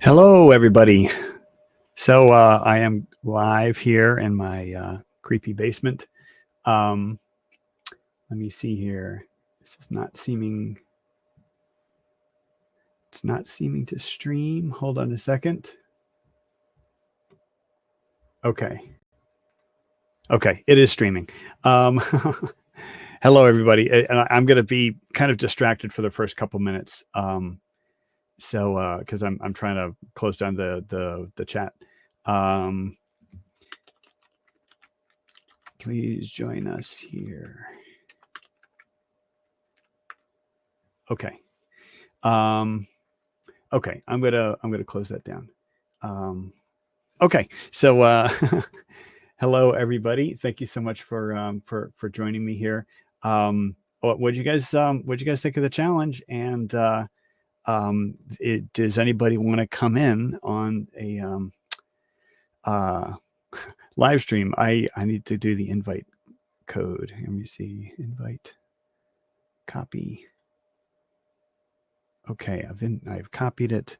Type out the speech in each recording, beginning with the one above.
Hello, everybody. So I am live here in my creepy basement. Let me see here. This is not seeming. It's not seeming to stream. Hold on a second. Okay. Okay, it is streaming. Hello, everybody. And I'm going to be kind of distracted for the first couple minutes. So because I'm trying to close down the chat. Please join us here. Okay. Okay, I'm gonna close that down. Okay, so hello everybody. Thank you so much for joining me here. What you guys think of the challenge? And does anybody want to come in on a live stream? I need to do the invite code. Let me see. Invite. Copy. Okay, I've copied it.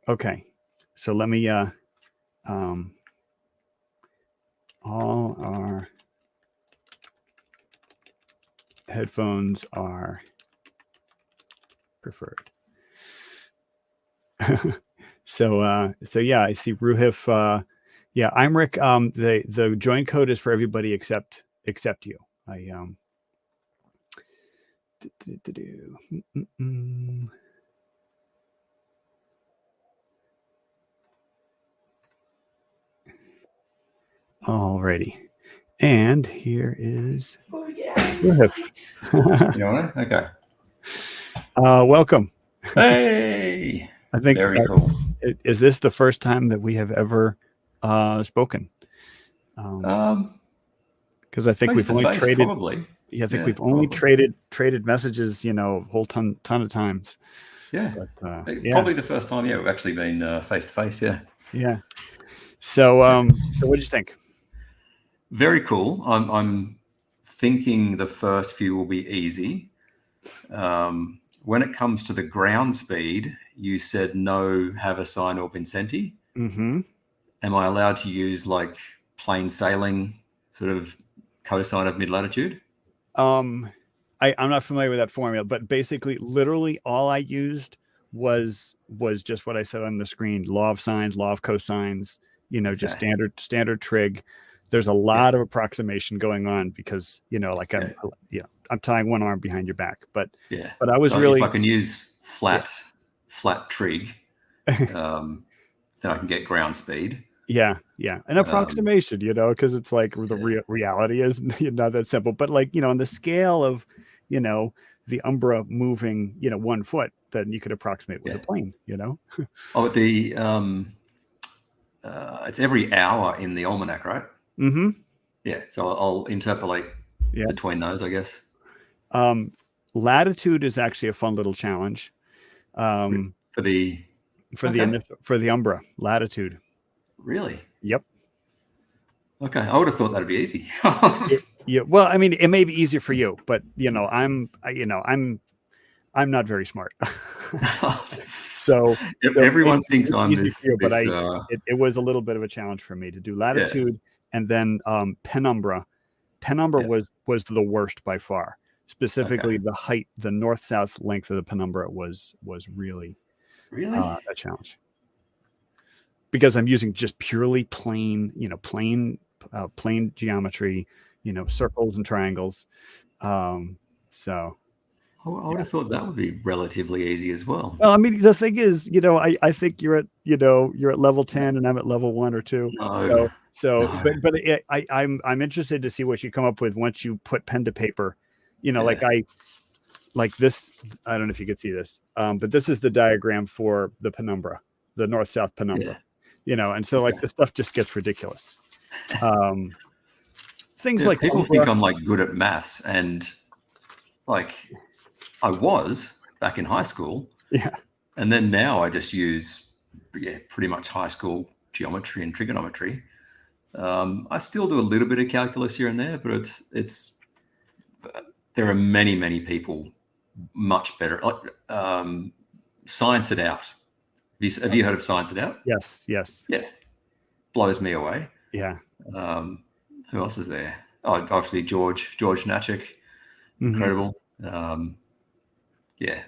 Okay, so let me all our headphones are preferred. So yeah, I see Ruhif. Yeah, I'm Rick. The join code is for everybody except you. Alrighty, and here is Ruhif. You want it? Okay. Welcome. Hey. I think very cool. Is this the first time that we have ever spoken? Because I think we've only traded. Probably. Yeah, I think we've only traded messages, a whole ton of times. Yeah. But, probably the first time. Yeah, we've actually been face to face. Yeah. Yeah. So, so what did you think? Very cool. I'm thinking the first few will be easy. When it comes to the ground speed, you said no Havasine or Vincenti. Mm-hmm. Am I allowed to use like plain sailing sort of cosine of mid-latitude? I'm not familiar with that formula, but basically, literally all I used was just what I said on the screen: law of sines, law of cosines. Just standard trig. There's a lot of approximation going on because I'm tying one arm behind your back, but I was really, if I can use flat trig, then I can get ground speed. Yeah. An approximation, because it's like the reality is not that simple. But on the scale of, the Umbra moving, 1 foot, then you could approximate with a plane, it's every hour in the almanac, right? Mm-hmm. Yeah. So I'll interpolate between those, I guess. Latitude is actually a fun little challenge. For the Umbra latitude. Really? Yep. Okay, I would have thought that'd be easy. Yeah. Well, I mean, it may be easier for you, but I'm not very smart. So everyone thinks I'm this, but it was a little bit of a challenge for me to do latitude, and then penumbra. Penumbra was the worst by far. Specifically, the height, the north-south length of the penumbra was really a challenge. Because I'm using just purely plain geometry, circles and triangles. So I would have thought that would be relatively easy as well. Well, I mean, the thing is, I think you're at level 10 and I'm at level 1 or 2. No. But I'm interested to see what you come up with once you put pen to paper. Like this. I don't know if you could see this, but this is the diagram for the penumbra, the north-south penumbra. And so the stuff just gets ridiculous. Things like people think I'm like good at maths, and like I was back in high school. Yeah. And then now I just use pretty much high school geometry and trigonometry. I still do a little bit of calculus here and there, but it's there are many people much better. Science It Out. Have you heard of Science It Out? Yes. Yeah, blows me away. Yeah. Who else is there? Oh, obviously George Natchik, incredible. Yeah,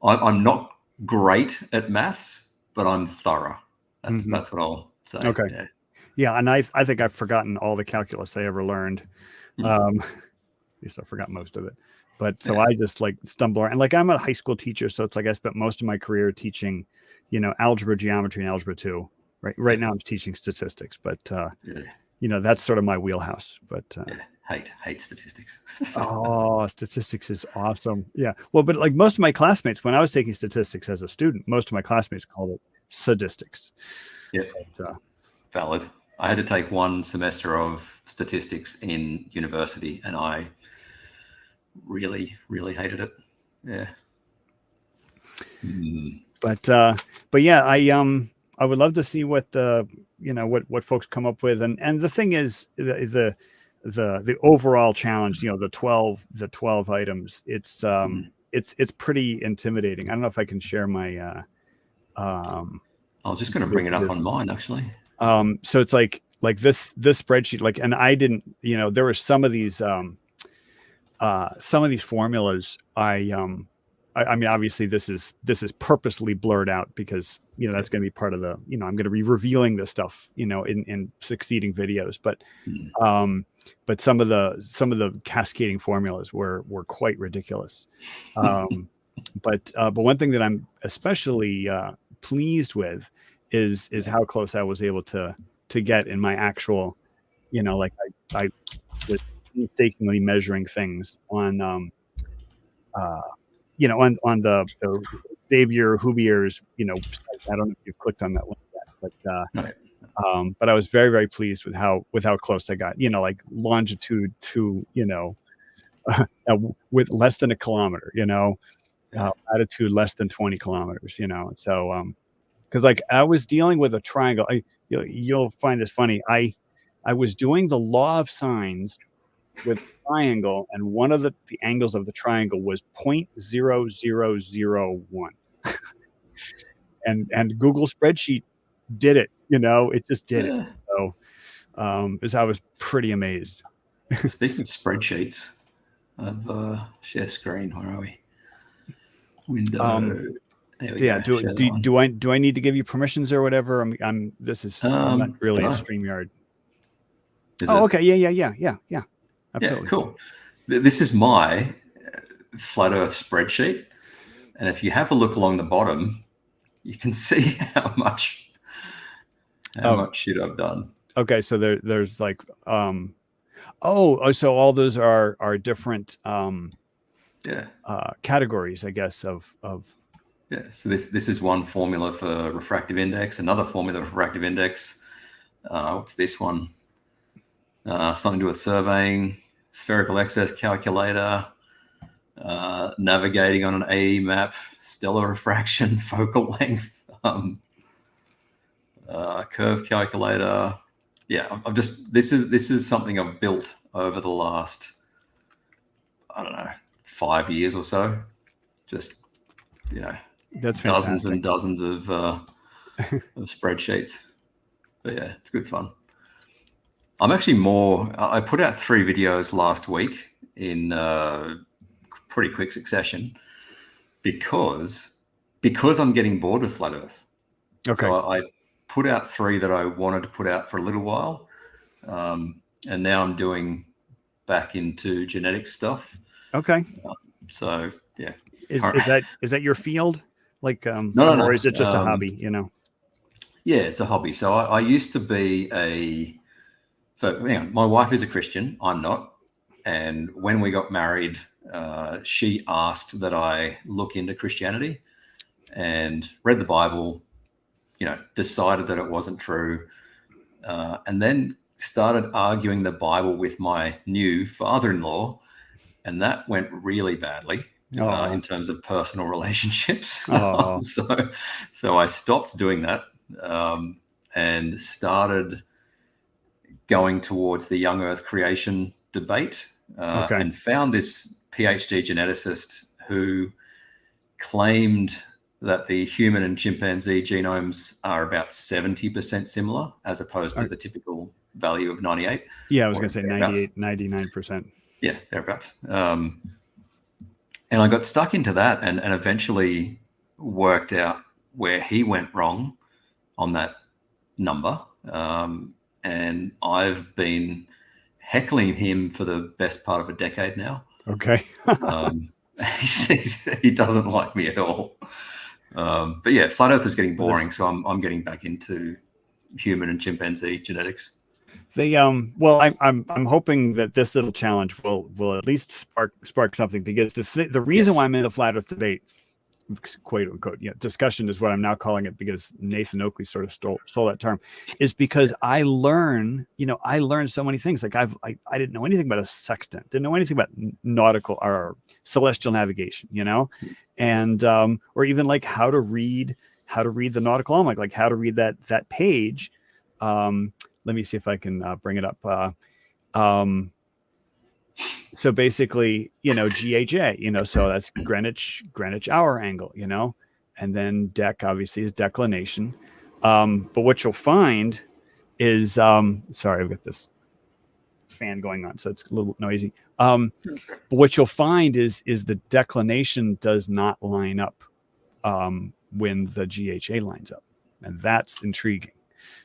I'm not great at maths, but I'm thorough. That's what I'll say. Okay. Yeah, and I think I've forgotten all the calculus I ever learned. At least I forgot most of it. But so I just like stumble around. And like I'm a high school teacher, so it's like I spent most of my career teaching, algebra, geometry, and algebra 2. Right now I'm teaching statistics, but that's sort of my wheelhouse. But hate statistics. Oh, statistics is awesome. Yeah. Well, but like most of my classmates, when I was taking statistics as a student, most of my classmates called it sadistics. Yeah. Valid. I had to take one semester of statistics in university, and I really, really hated it. Yeah. But yeah, I would love to see what what folks come up with, and the thing is the overall challenge, the 12 items, it's pretty intimidating. I don't know if I can share my I was just going to bring it up on mine, actually. So it's like this spreadsheet, like, and I didn't, there were some of these formulas. I mean, obviously this is purposely blurred out because, that's going to be part of the, I'm going to be revealing this stuff, in succeeding videos, but some of the cascading formulas were quite ridiculous. But one thing that I'm especially pleased with is how close I was able to get in my actual, like I was painstakingly measuring things on, on the Xavier Hubier's, I don't know if you've clicked on that link yet, but I was very, very pleased with how close I got, like longitude to, with less than a kilometer, latitude less than 20 kilometers, so, because like I was dealing with a triangle. You'll find this funny. I was doing the law of sines with triangle, and one of the angles of the triangle was 0.0001. and Google spreadsheet did it, it just did it. So I was pretty amazed. Speaking of spreadsheets, I've share screen. Where are we? Window. Do I need to give you permissions or whatever? I'm not really a StreamYard. Okay. Yeah. Absolutely. Yeah, cool. This is my flat Earth spreadsheet, and if you have a look along the bottom, you can see how much shit I've done. Okay, so there's like so all those are different categories, I guess, of yeah. So this is one formula for refractive index, another formula for refractive index. What's this one? Something to do with surveying, spherical excess calculator, navigating on an AE map, stellar refraction, focal length, curve calculator. Yeah, this is something I've built over the last, I don't know, 5 years or so. Just, that's dozens fantastic. and dozens of spreadsheets. But yeah, it's good fun. I'm actually I put out 3 videos last week in pretty quick succession because I'm getting bored with flat Earth. Okay. So I put out 3 that I wanted to put out for a little while. And now I'm doing back into genetics stuff. Okay. So yeah. Is that your field? Like, no. Or is it just a hobby, Yeah, it's a hobby. So I used to be my wife is a Christian. I'm not. And when we got married, she asked that I look into Christianity and read the Bible, decided that it wasn't true, and then started arguing the Bible with my new father-in-law. And that went really badly in terms of personal relationships. So I stopped doing that and started going towards the young Earth creation debate and found this PhD geneticist who claimed that the human and chimpanzee genomes are about 70% similar, as opposed to the typical value of 98. Yeah, I was going to say 98, 99%. Yeah, thereabouts. And I got stuck into that and eventually worked out where he went wrong on that number. And I've been heckling him for the best part of a decade now. Okay. He doesn't like me at all. But yeah, flat Earth is getting boring, so I'm getting back into human and chimpanzee genetics. Well, I'm hoping that this little challenge will at least spark something, because the reason why I'm in the flat Earth debate, quote unquote, discussion is what I'm now calling it, because Nathan Oakley sort of stole that term, is because I learned so many things. Like I didn't know anything about a sextant, didn't know anything about nautical or celestial navigation, and or even like how to read the nautical almanac, like how to read that page. Let me see if I can bring it up. So basically, GHA, so that's Greenwich hour angle, and then dec obviously is declination. But what you'll find is, sorry, I've got this fan going on, so it's a little noisy. But what you'll find is the declination does not line up when the GHA lines up, and that's intriguing.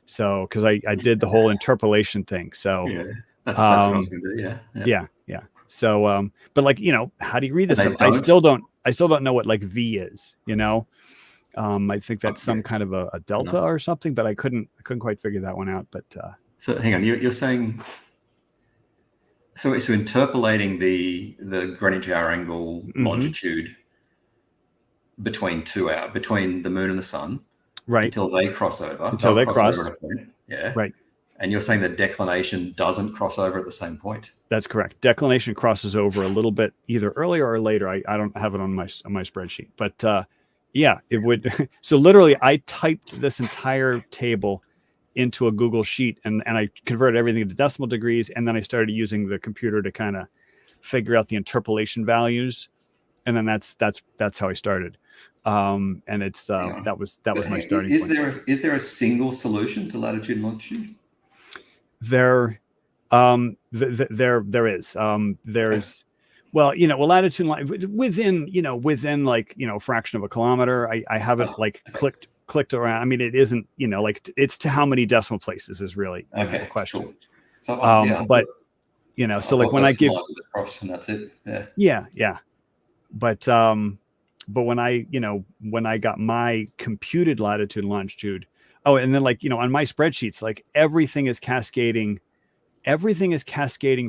So, because I did the whole interpolation thing. So yeah, that's what I was going to do. Yeah. So, but like, how do you read this stuff? I still don't know what like V is, I think that's some kind of a delta or something, but I couldn't quite figure that one out. But so hang on, you're saying, so interpolating the Greenwich hour angle longitude between between the moon and the sun, right, until they cross over. Until they cross over at a point. Yeah. Right. And you're saying that declination doesn't cross over at the same point? That's correct. Declination crosses over a little bit either earlier or later. I don't have it on my spreadsheet, but yeah, it would. So literally, I typed this entire table into a Google sheet, and I converted everything into decimal degrees, and then I started using the computer to kind of figure out the interpolation values, and then that's how I started. And it's that was my starting point. Is there a single solution to latitude and longitude? There is. There's, well, latitude within like, a fraction of a kilometer. I haven't clicked around. I mean, it isn't, like it's to how many decimal places is really the question. Cool. So, but so like when I give across and that's it. Yeah. But when I got my computed latitude and longitude, and then like, on my spreadsheets, like everything is cascading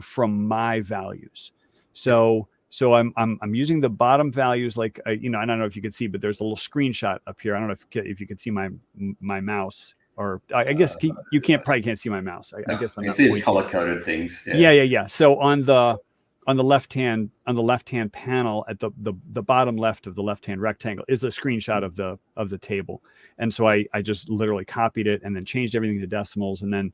from my values. So I'm using the bottom values, like, I don't know if you can see, but there's a little screenshot up here. I don't know if you can see my mouse, or I guess you probably can't see my mouse. I guess I'm not see color coded things. Yeah. So on the left hand panel at the bottom left of the left hand rectangle is a screenshot of the table, and so I just literally copied it and then changed everything to decimals, and then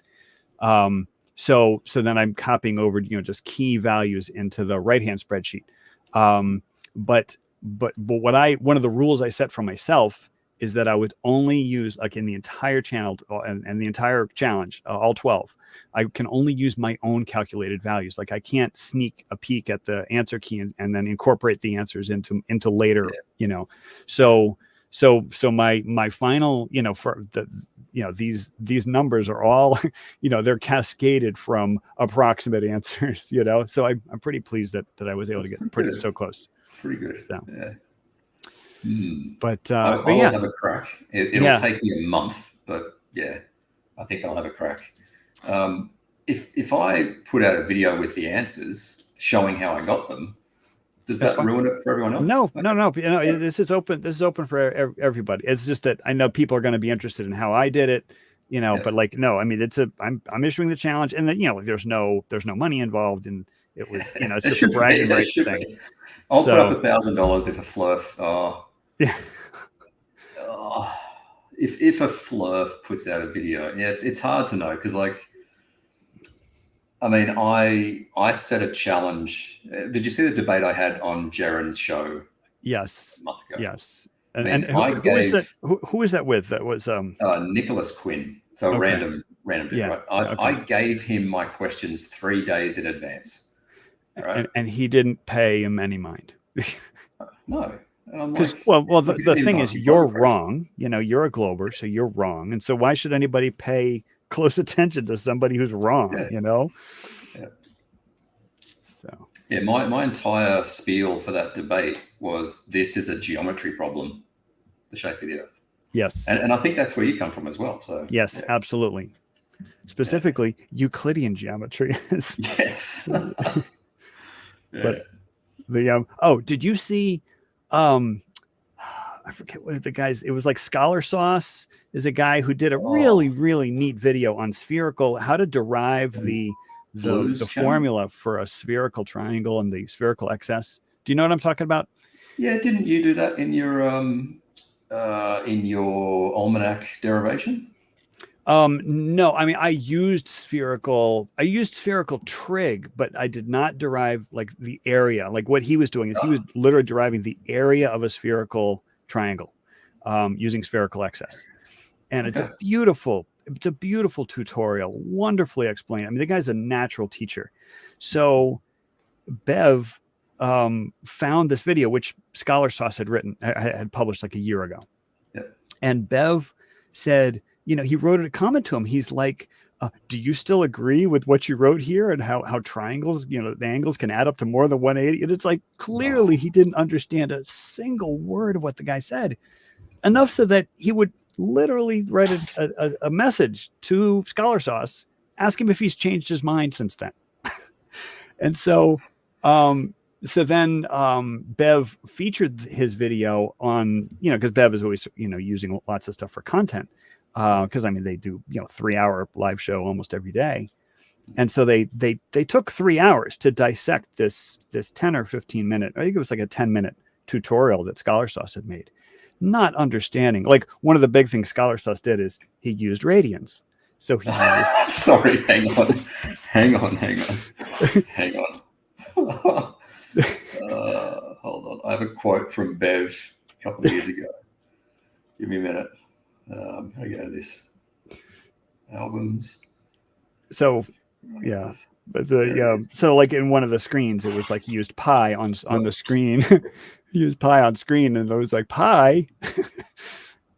so then I'm copying over just key values into the right hand spreadsheet. But one of the rules I set for myself is that I would only use, like in the entire channel and the entire challenge, all 12, I can only use my own calculated values. Like I can't sneak a peek at the answer key and then incorporate the answers into later, So my final, for the, these numbers are all, they're cascaded from approximate answers, So I'm pretty pleased that I was able to get so close. Pretty good. So. Yeah. But I'll have a crack. It'll take me a month, but yeah, I think I'll have a crack. If I put out a video with the answers showing how I got them, does that ruin it for everyone else? No. This is open. This is open for everybody. It's just that I know people are going to be interested in how I did it, But like, no, I mean, I'm issuing the challenge, and then there's no money involved, and it was it's just a bragging rights thing. I'll put up $1,000 if a flurf. Yeah. If a flurf puts out a video, it's hard to know, because like, I mean, I set a challenge. Did you see the debate I had on Jaren's show? Yes. A month ago? Yes. And, I and mean, I who is that? gave Who is that with? That was Nicholas Quinn. So okay. random dude, Yeah. right? Okay. I gave him my questions 3 days in advance, right? And he didn't pay him any mind. No. And I'm Because like, well, look, the I didn't thing ask is, you you're poker face. wrong. You know, you're a Glober, so you're wrong. And so why should anybody pay close attention to somebody who's wrong? Yeah. You know. Yeah. So Yeah, my entire spiel for that debate was this is a geometry problem, the shape of the Earth. yes, And I think that's where you come from as well. So yes, yeah. absolutely. Yeah. Specifically, Euclidean geometry. Yes. But Yeah. the oh, did you see I forget what the guys, it was like Scholar Sauce is a guy who did a Oh, really neat video on spherical, how to derive Blues the channel. formula for a spherical triangle and the spherical excess. Do you know what I'm talking about? Yeah, didn't you do that in your almanac derivation? No, I mean I used spherical trig, but I did not derive like the area. Like what he was doing is he was Ah, literally deriving the area of a spherical triangle using spherical excess. And okay. it's a beautiful tutorial, wonderfully explained. I mean, the guy's a natural teacher. So Bev found this video, which Scholar Sauce had published like a year ago. Yep. And Bev said, you know, he wrote a comment to him. He's like, do you still agree with what you wrote here and how triangles, you know, the angles can add up to more than 180? And it's like, clearly Oh, he didn't understand a single word of what the guy said, enough so that he would literally write a message to Scholar Sauce, ask him if he's changed his mind since then. And um, so then Bev featured his video on, you know, because Bev is always, you know, using lots of stuff for content. Because I mean, they do, you know, 3-hour live show almost every day. And so they took 3 hours to dissect this 10 or 15 minute, I think it was like a 10-minute tutorial that Scholar Sauce had made, not understanding. Like one of the big things Scholar Sauce did is he used radians. So he used sorry. Hang on. Hold on. I have a quote from Bev a couple of years ago. Give me a minute. How do I get out of this? Albums. So yeah, but so like in one of the screens, it was like he used pi on the screen. He used pi on screen, and it was like pi,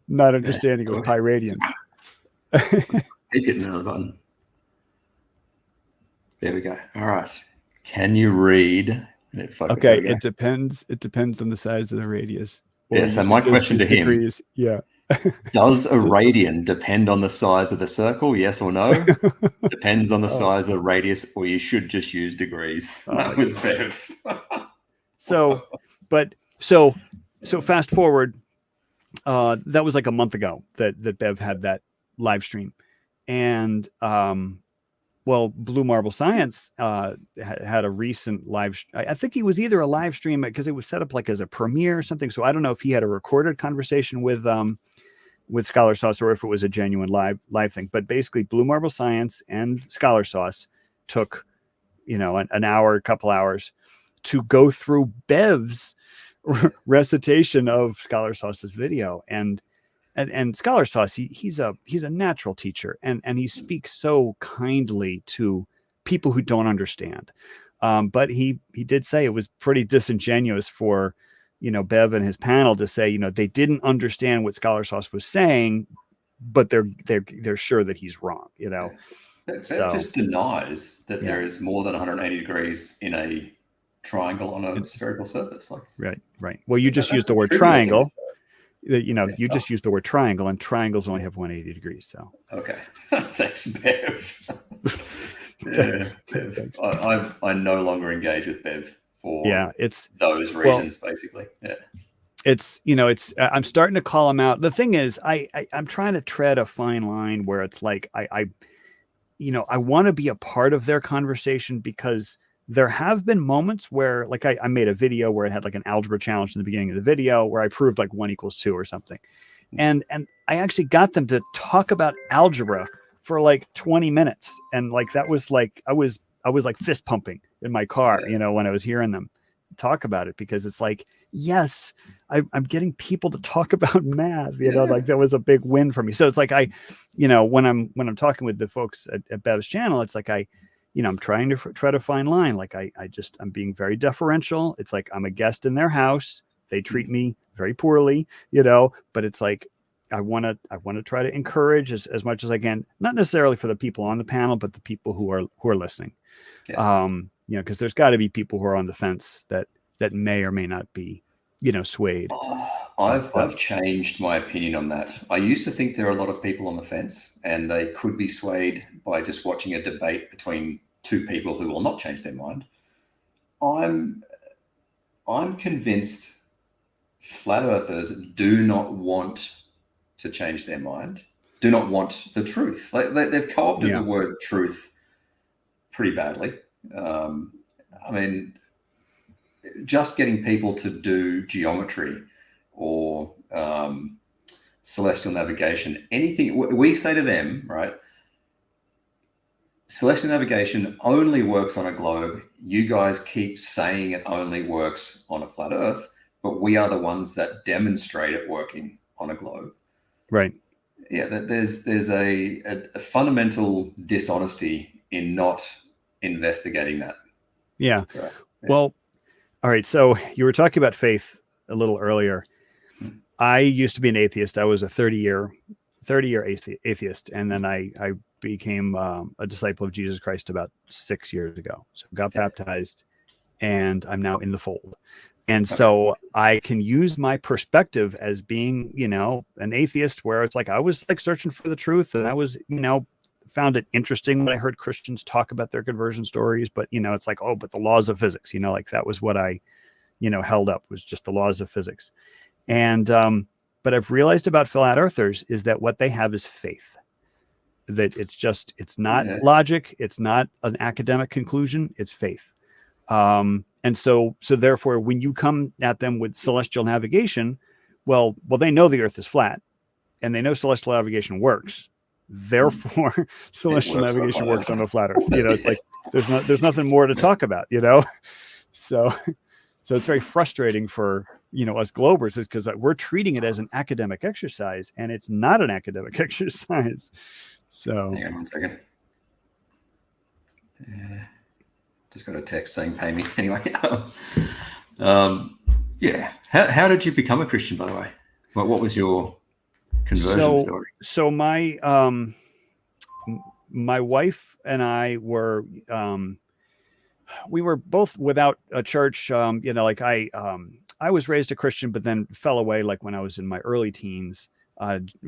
not understanding it was pi radians. Keep hitting another button. There we go. All right. Can you read? Okay, it depends. It depends on the size of the radius. Or Yeah. So my question to him: degrees. Yeah. does a radian depend on the size of the circle? Yes or no? Depends on the size of the radius, or you should just use degrees. That was Bev. So fast forward. That was like a month ago that Bev had that live stream, and well, Blue Marble Science had a recent live. I think he was either a live stream because it was set up like as a premiere or something. So I don't know if he had a recorded conversation with Scholar Sauce or if it was a genuine live thing. But basically, Blue Marble Science and Scholar Sauce took, you know, an hour, a couple hours to go through Bev's recitation of Scholar Sauce's video. And Scholar Sauce, he's a natural teacher, and he speaks so kindly to people who don't understand. But he did say it was pretty disingenuous for, you know, Bev and his panel to say, you know, they didn't understand what Scholar Sauce was saying, but they're sure that he's wrong, you know. Bev So just denies that yeah. there is more than 180 degrees in a triangle on a spherical surface. Like right. Well, you just used the word triangle. You know, you just used the word triangle, and triangles only have 180 degrees. So okay. Thanks, Bev. Yeah, Bev. I no longer engage with Bev for those reasons, basically. Yeah. It's, you know, I'm starting to call him out. The thing is, I'm trying to tread a fine line where it's like I you know, I want to be a part of their conversation, because there have been moments where, like, I made a video where it had like an algebra challenge in the beginning of the video where I proved like 1 = 2 or something. And I actually got them to talk about algebra for like 20 minutes. And like, that was like, I was like fist pumping in my car, you know, when I was hearing them talk about it, because it's like, yes, I'm getting people to talk about math, you know, Yeah. like that was a big win for me. So it's like when I'm talking with the folks at Bev's channel, it's like I'm trying to try to find line. Like I'm being very deferential. It's like I'm a guest in their house. They treat me very poorly, you know, but it's like I want to try to encourage as much as I can, not necessarily for the people on the panel, but the people who are listening. Yeah. You know, because there's got to be people who are on the fence that may or may not be, you know, swayed. Oh, But I've changed my opinion on that. I used to think there are a lot of people on the fence and they could be swayed by just watching a debate between two people who will not change their mind. I'm convinced flat earthers do not want to change their mind, do not want the truth. They've co-opted the word truth pretty badly. I mean, just getting people to do geometry or celestial navigation, anything we say to them, right? Celestial navigation only works on a globe. You guys keep saying it only works on a flat earth, but we are the ones that demonstrate it working on a globe. right. Yeah, there's a fundamental dishonesty in not investigating that. Yeah. So, yeah. Well, all right. So you were talking about faith a little earlier. I used to be an atheist. I was a 30-year atheist, and then I became a disciple of Jesus Christ about 6 years ago. So I got baptized, and I'm now in the fold. And so I can use my perspective as being, you know, an atheist, where it's like I was like searching for the truth, and I was, you know, found it interesting when I heard Christians talk about their conversion stories. But you know, it's like, oh, but the laws of physics, you know, like that was what I, you know, held up, was just the laws of physics. And but I've realized about flat earthers is that what they have is faith. That it's not logic, it's not an academic conclusion, it's faith. And so therefore, when you come at them with celestial navigation, well, they know the Earth is flat, and they know celestial navigation works. Therefore, celestial navigation works on a flat Earth. You know, it's like there's nothing more to talk about. You know, so it's very frustrating for, you know, us Globers, is because we're treating it as an academic exercise, and it's not an academic exercise. So hang on 1 second. Just got a text saying pay me anyway. Yeah. How did you become a Christian, by the way? What was your conversion story? So my wife and I were we were both without a church. You know, like I was raised a Christian, but then fell away like when I was in my early teens.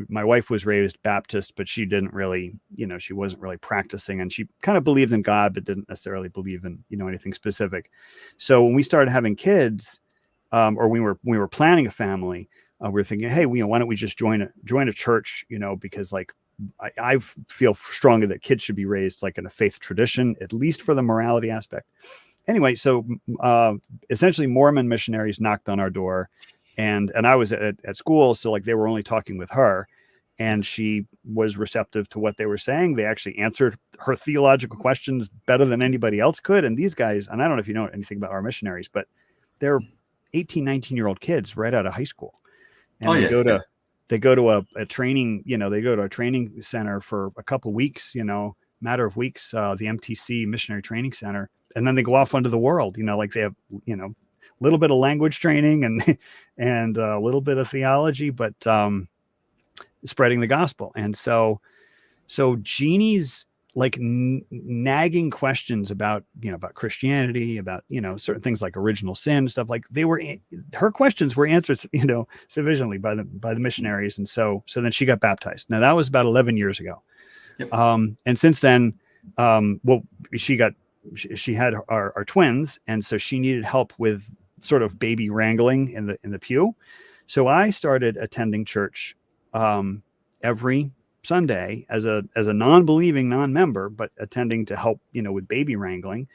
My wife was raised Baptist, but she didn't really, you know, she wasn't really practicing, and she kind of believed in God, but didn't necessarily believe in, you know, anything specific. So when we started having kids, or we were planning a family, we were thinking, hey, you know, why don't we just join a church, you know, because like I feel strongly that kids should be raised like in a faith tradition, at least for the morality aspect. Anyway, so essentially Mormon missionaries knocked on our door. And I was at school, so like they were only talking with her, and she was receptive to what they were saying. They actually answered her theological questions better than anybody else could. And these guys, and I don't know if you know anything about our missionaries, but they're 18, 19-year-old kids right out of high school. And they go to a training, you know, they go to a training center for a couple of weeks, you know, matter of weeks, the MTC Missionary Training Center. And then they go off into the world, you know, like they have, you know, little bit of language training and a little bit of theology, but spreading the gospel. And so Jeannie's like nagging questions about, you know, about Christianity, about, you know, certain things like original sin, stuff, like her questions were answered, you know, sufficiently by the missionaries. And so then she got baptized. Now that was about 11 years ago. Yep. And since then, she had our twins. And so she needed help with sort of baby wrangling in the pew. So I started attending church every Sunday as a non-believing non-member, but attending to help, you know, with baby wrangling.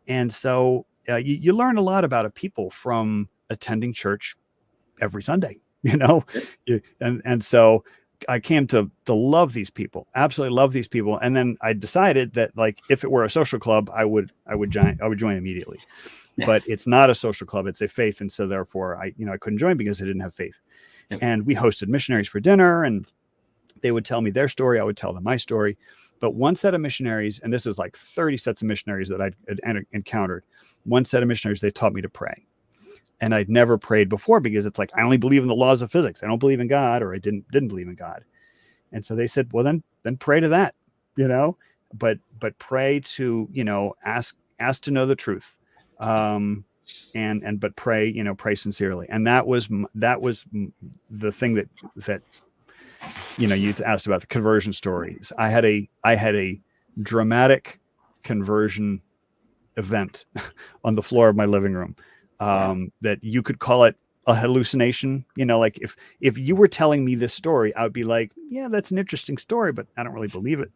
And so you learn a lot about a people from attending church every Sunday, you know. And so came to love these people, absolutely love these people. And then I decided that, like, if it were a social club, I would join immediately. Yes. But it's not a social club, it's a faith. And so therefore I couldn't join because I didn't have faith. Yep. And we hosted missionaries for dinner, and they would tell me their story. I would tell them my story. But one set of missionaries, and this is like 30 sets of missionaries that I'd encountered, one set of missionaries, they taught me to pray. And I'd never prayed before because it's like, I only believe in the laws of physics. I don't believe in God, or I didn't believe in God. And so they said, well, then pray to that, but pray to, ask to know the truth. But pray sincerely. And that was the thing that you asked about, the conversion stories. I had a dramatic conversion event on the floor of my living room. That you could call it a hallucination. Like if you were telling me this story, I would be like, yeah, that's an interesting story, but I don't really believe it,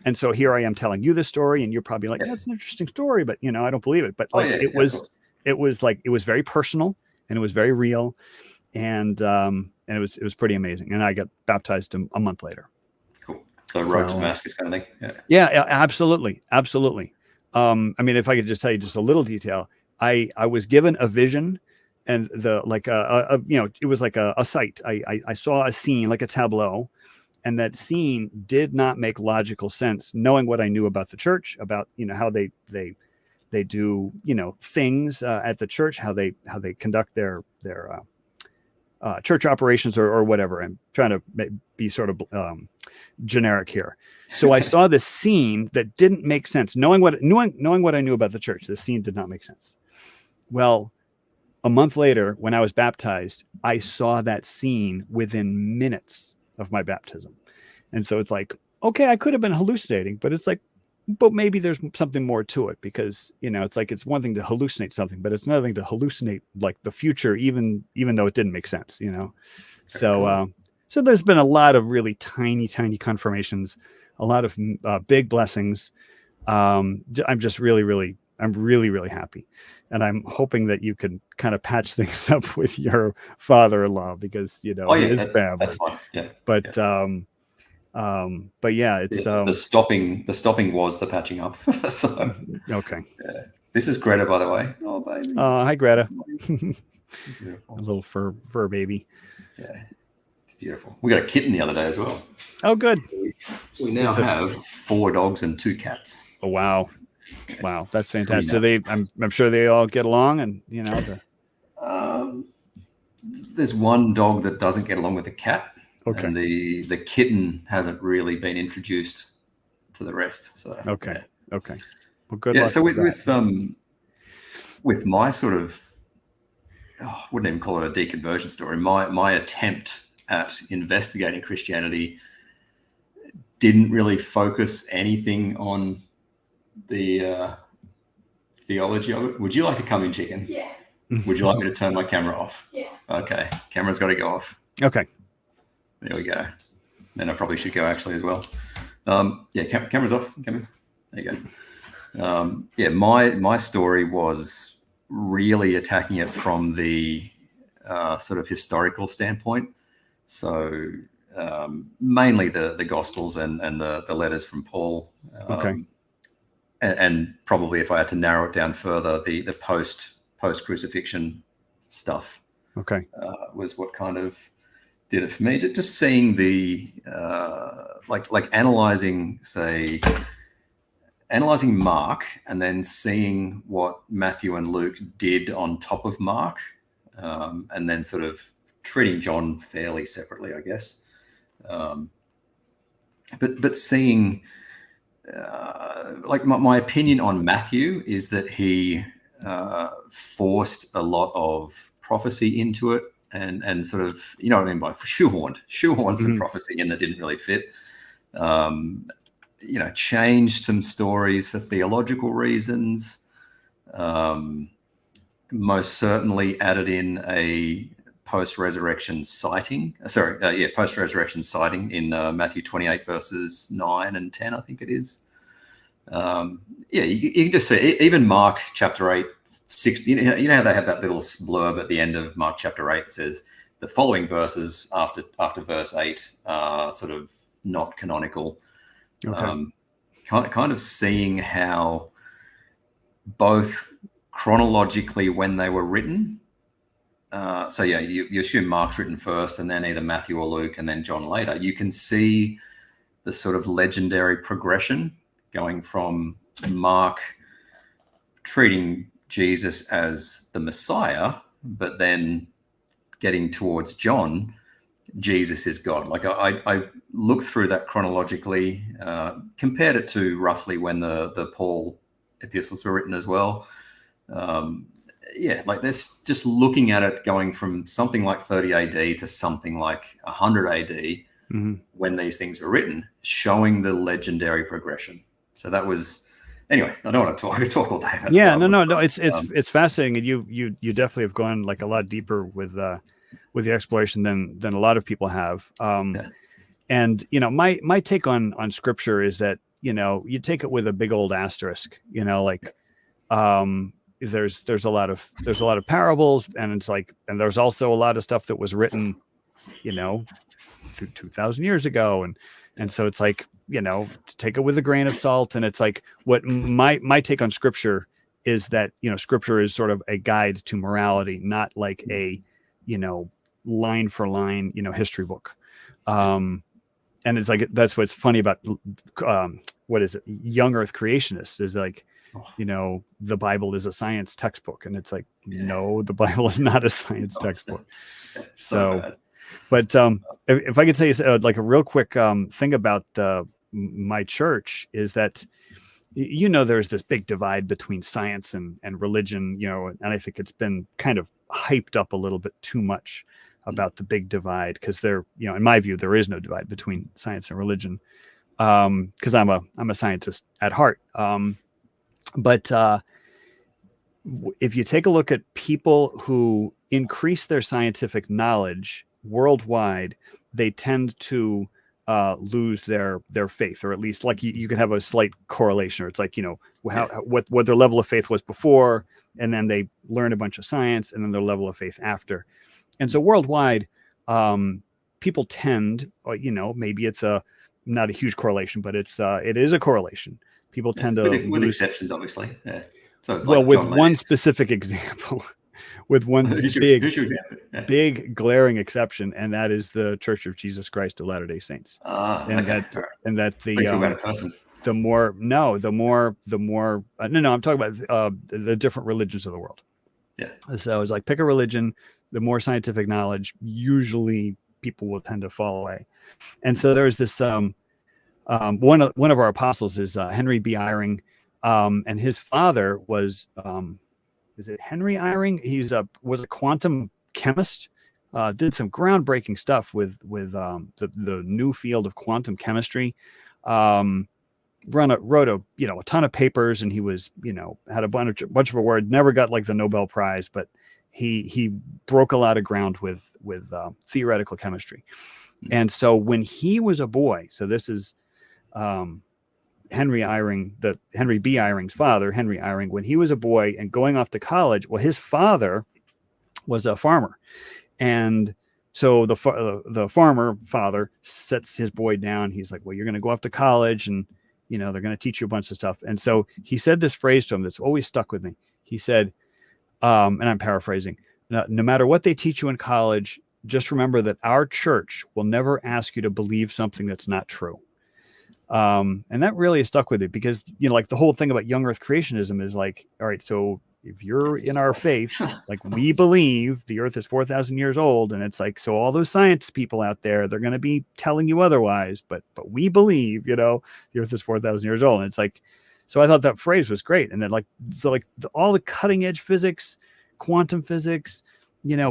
And so here I am telling you this story, and you're probably like, that's an interesting story, but I don't believe it. But it was very personal, and it was very real, and it was pretty amazing. And I got baptized a month later. Cool. So road to Damascus kind of thing. Yeah, absolutely. I mean, if I could just tell you just a little detail, I was given a vision, and it was like a sight. I saw a scene, like a tableau, and that scene did not make logical sense, knowing what I knew about the church, about how they do things at the church, how they conduct their church operations or whatever. I'm trying to be sort of generic here. So I saw this scene that didn't make sense. Knowing what I knew about the church, this scene did not make sense. Well, a month later, when I was baptized, I saw that scene within minutes of my baptism. And so it's like, okay, I could have been hallucinating, but it's like, but maybe there's something more to it, because, it's like, it's one thing to hallucinate something, but it's another thing to hallucinate like the future, even though it didn't make sense, So, cool. So there's been a lot of really tiny confirmations, a lot of big blessings. I'm just I'm really happy. And I'm hoping that you can kind of patch things up with your father-in-law, because, he is family. That's fine. Yeah. But, yeah, it's the stopping was the patching up. So okay. Yeah. This is Greta, by the way. Oh, baby. Hi, Greta. Beautiful. A little fur baby. Yeah, it's beautiful. We got a kitten the other day as well. Oh, good. We now have 4 dogs and 2 cats. Oh, wow, that's fantastic. So I'm sure they all get along, and there's one dog that doesn't get along with the cat. Okay. And the kitten hasn't really been introduced to the rest. So okay. Well, good. Yeah. So with my sort of, I wouldn't even call it a deconversion story. My attempt at investigating Christianity didn't really focus anything on the theology of it. Would you like to come in, chicken? Yeah. Would you like me to turn my camera off? Yeah. Okay. Camera's got to go off. Okay. There we go. Then I probably should go actually as well. Camera's off. Come in. There you go. My story was really attacking it from the sort of historical standpoint. So mainly the Gospels and the letters from Paul. Okay. And probably, if I had to narrow it down further, the post crucifixion stuff. Okay. Was what kind of did it for me. Just seeing the like analyzing Mark, and then seeing what Matthew and Luke did on top of Mark, and then sort of treating John fairly separately, I guess. But seeing my opinion on Matthew is that he forced a lot of prophecy into it, and sort of, you know what I mean by shoehorned some prophecy in that didn't really fit. Changed some stories for theological reasons. Most certainly added in a post-resurrection sighting. Post-resurrection sighting in Matthew 28 verses 9 and 10, I think it is. You can just see even Mark chapter 8, 6. You know how they have that little blurb at the end of Mark chapter 8 that says, the following verses after verse 8 are sort of not canonical. Okay. Kind of seeing how both chronologically when they were written. So yeah, you assume Mark's written first, and then either Matthew or Luke, and then John later. You can see the sort of legendary progression going from Mark treating Jesus as the Messiah, but then getting towards John, Jesus is God. Like I looked through that chronologically, compared it to roughly when the Paul epistles were written as well. Yeah, like this, just looking at it going from something like 30 AD to something like 100 AD when these things were written, showing the legendary progression. So that was, anyway, I don't want to talk. I could talk all day about Yeah, the Bible. no. It's fascinating, and you definitely have gone like a lot deeper with the exploration than a lot of people have. And my take on scripture is that you take it with a big old asterisk. Like there's a lot of parables, and it's like, and there's also a lot of stuff that was written 2,000 years ago, and so it's like to take it with a grain of salt. And it's like, what my take on scripture is that scripture is sort of a guide to morality, not like a line for line history book. And it's like, that's what's funny about what is it, young earth creationists, is like the Bible is a science textbook, and it's like, no, the Bible is not a science textbook. So but if I could tell you like a real quick thing about my church, is that there's this big divide between science and religion, and I think it's been kind of hyped up a little bit too much about the big divide, because in my view, there is no divide between science and religion, because I'm a scientist at heart. But if you take a look at people who increase their scientific knowledge worldwide, they tend to lose their faith, or at least like you can have a slight correlation, or it's like what their level of faith was before, and then they learn a bunch of science, and then their level of faith after. And so worldwide, people tend, maybe it's not a huge correlation, but it is a correlation. People tend to with exceptions, obviously. Yeah. So, well, with one specific example, with one big glaring exception, and that is the Church of Jesus Christ of Latter-day Saints. And that the about a person. I'm talking about the different religions of the world. Yeah. So it's like, pick a religion, the more scientific knowledge, usually people will tend to fall away. And so there's this one of our apostles is Henry B. Eyring, and his father was is it Henry Eyring? He's was a quantum chemist, did some groundbreaking stuff with the new field of quantum chemistry. Wrote a ton of papers, and he was had a bunch of awards. Never got like the Nobel Prize, but he broke a lot of ground with theoretical chemistry. And so when he was a boy, so this is Henry Eyring, Henry B. Eyring's father, Henry Eyring, when he was a boy and going off to college, well, his father was a farmer. And so the farmer father sets his boy down. He's like, well, you're going to go off to college, and they're going to teach you a bunch of stuff. And so he said this phrase to him that's always stuck with me. He said, and I'm paraphrasing, no matter what they teach you in college, just remember that our church will never ask you to believe something that's not true. And that really stuck with it, because like the whole thing about young earth creationism is like, all right, so if you're in our faith, like we believe the earth is 4,000 years old, and it's like, so all those science people out there, they're going to be telling you otherwise, but we believe the earth is 4,000 years old. And it's like, so I thought that phrase was great. And then all the cutting edge physics, quantum physics,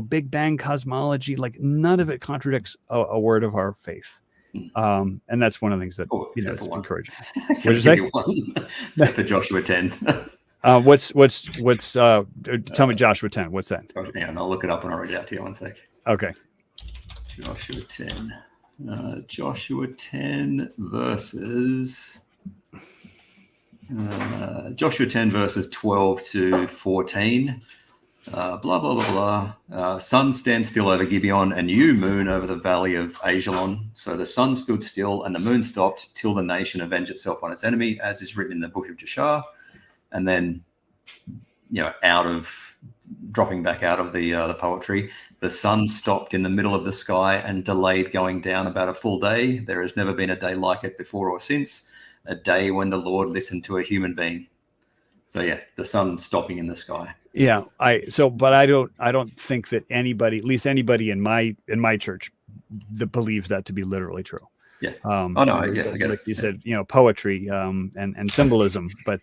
Big Bang cosmology, like none of it contradicts a word of our faith. And that's one of the things that is encouraging. What did you say? Except for Joshua 10. What's tell me Joshua 10. What's that? Yeah, and I'll look it up and I'll read it out to you 1 sec. Okay. Joshua 10. Joshua 10 verses. Joshua 10 verses 12 to 14. blah, blah, blah, blah. Sun stands still over Gibeon, and you, moon, over the valley of Ajalon. So the sun stood still, and the moon stopped, till the nation avenge itself on its enemy, as is written in the book of Jashar. And then, dropping back out of the poetry, the sun stopped in the middle of the sky and delayed going down about a full day. There has never been a day like it before or since, a day when the Lord listened to a human being. So yeah, the sun stopping in the sky. Yeah, but I don't think that anybody, at least anybody in my church, that believes that to be literally true. Yeah. I get like it. you said, poetry and symbolism, but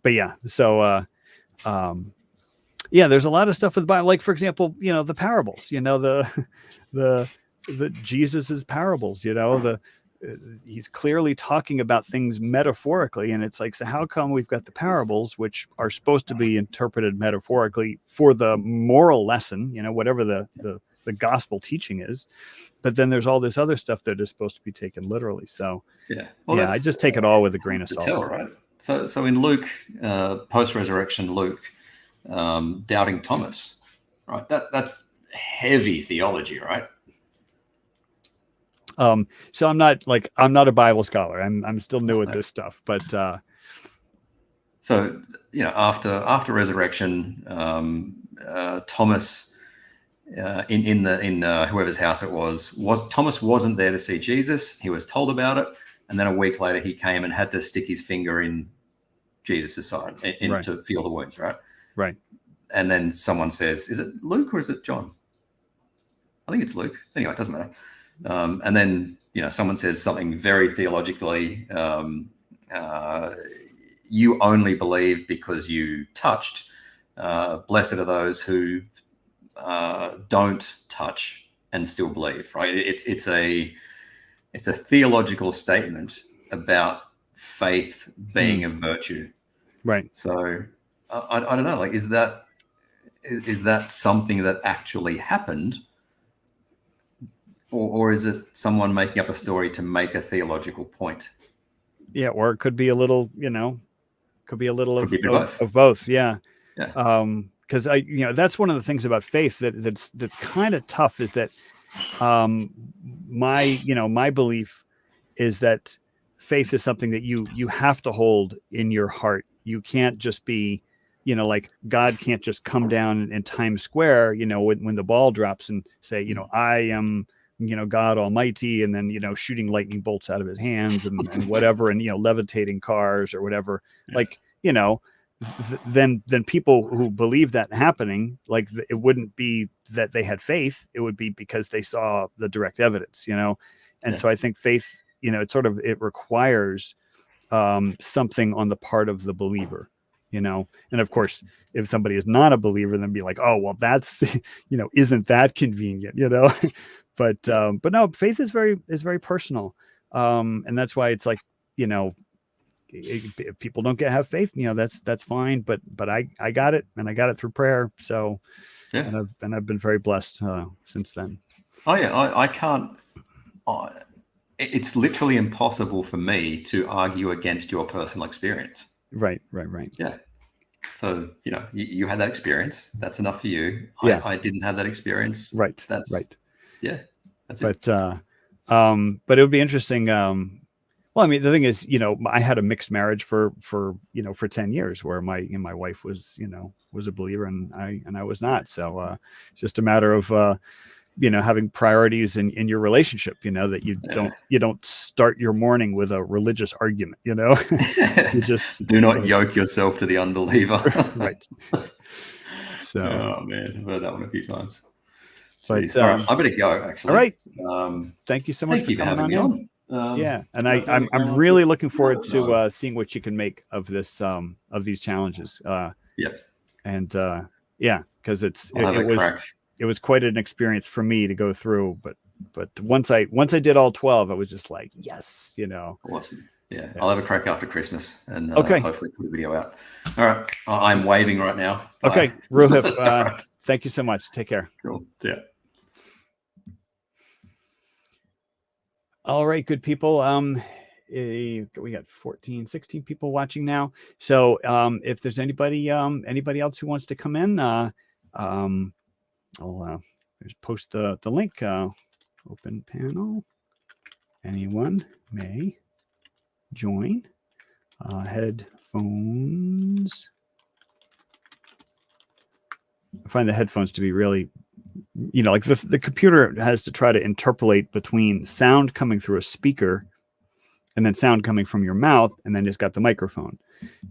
yeah. So there's a lot of stuff with the Bible, like, for example, the parables, the Jesus's parables, he's clearly talking about things metaphorically, and it's like, so how come we've got the parables, which are supposed to be interpreted metaphorically for the moral lesson, whatever the gospel teaching is, but then there's all this other stuff that is supposed to be taken literally. So I just take it all with a grain of salt. Right? So in Luke, post-resurrection Luke, doubting Thomas, right? That's heavy theology, right? So I'm not a Bible scholar. I'm still new at this stuff, but so after resurrection, Thomas, in whoever's house it was Thomas wasn't there to see Jesus. He was told about it, and then a week later he came and had to stick his finger in Jesus's side to feel the wounds, right? Right. And then someone says, "Is it Luke or is it John?" I think it's Luke. Anyway, it doesn't matter. And then, someone says something very theologically, you only believe because you touched. Blessed are those who don't touch and still believe, right? It's a theological statement about faith being a virtue. Right. So I don't know, like, is that something that actually happened? Or is it someone making up a story to make a theological point? Yeah, or it could be a little, of both. Yeah. Yeah. Because that's one of the things about faith that's kind of tough, is that my belief is that faith is something that you have to hold in your heart. You can't just be, like, God can't just come down in Times Square, when the ball drops and say, I am, God Almighty, and then, shooting lightning bolts out of his hands and whatever, and, levitating cars or whatever. Yeah. Like, then people who believe that happening, like, it wouldn't be that they had faith. It would be because they saw the direct evidence, And so I think faith, it requires something on the part of the believer, and of course, if somebody is not a believer, then be like, oh, well, that's, isn't that convenient, but no, faith is very personal. And that's why it's like, if people don't have faith, that's fine. But I got it, and I got it through prayer. So, and I've been very blessed since then. Oh yeah. I can't, it's literally impossible for me to argue against your personal experience. Right. Yeah. So, you had that experience. That's enough for you. Yeah. I didn't have that experience. Right. That's right. Yeah. That's it. But it would be interesting. Well, I mean, the thing is, I had a mixed marriage for 10 years, where my wife was, was a believer, and I was not. So it's just a matter of, having priorities in your relationship, that you don't start your morning with a religious argument, you just do not yoke yourself to the unbeliever. Right. So, oh man, I've heard that one a few times. But, all right, I better go, actually. All right. Thank you so much for having me on. And I'm really looking forward to seeing what you can make of this of these challenges. And because it was quite an experience for me to go through, but once I did all 12, I was just like, yes, Awesome. Yeah. I'll have a crack after Christmas, and okay. Hopefully put the video out. All right. I'm waving right now. Bye. Okay. Ruhif, thank you so much. Take care. Cool. Yeah. All right, good people. we got 14, 16 people watching now. So if there's anybody else who wants to come in, I'll just post the link. Open panel. Anyone may join. Headphones. I find the headphones to be really, like the computer has to try to interpolate between sound coming through a speaker and then sound coming from your mouth, and then it's got the microphone.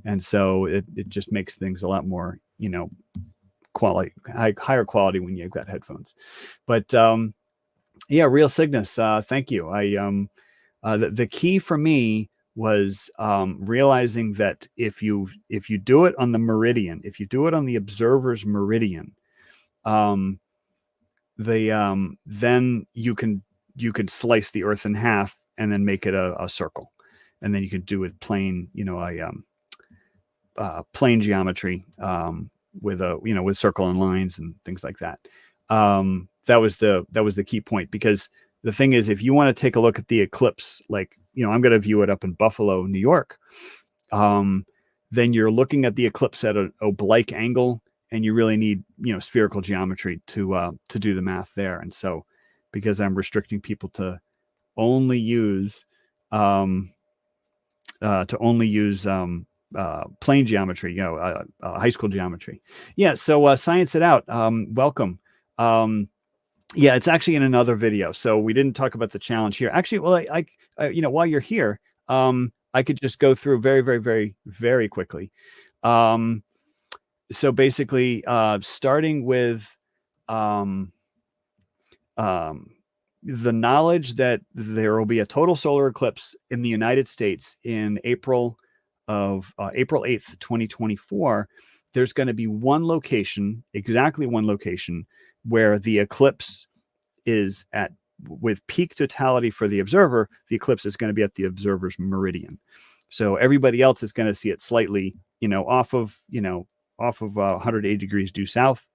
And so it just makes things a lot more, quality, higher quality when you've got headphones. But yeah, Real Cygnus, thank you. The key for me was realizing that if you do it on the meridian, if you do it on the observer's meridian, then you can slice the Earth in half and then make it a circle, and then you can do with plane, plane geometry with circle and lines and things like that. That was the key point, because the thing is, if you want to take a look at the eclipse, like, I'm going to view it up in Buffalo, New York, then you're looking at the eclipse at an oblique angle, and you really need, spherical geometry to do the math there. And so, because I'm restricting people to only use plane geometry, high school geometry. Yeah. So science it out. Welcome. Yeah, it's actually in another video, so we didn't talk about the challenge here. Actually, well, I while you're here, I could just go through very, very, very, very quickly. So basically, starting with the knowledge that there will be a total solar eclipse in the United States in April 8th, 2024. There's going to be exactly one location, where the eclipse is at, with peak totality for the observer, the eclipse is going to be at the observer's meridian. So everybody else is going to see it slightly, off of 180 degrees due south,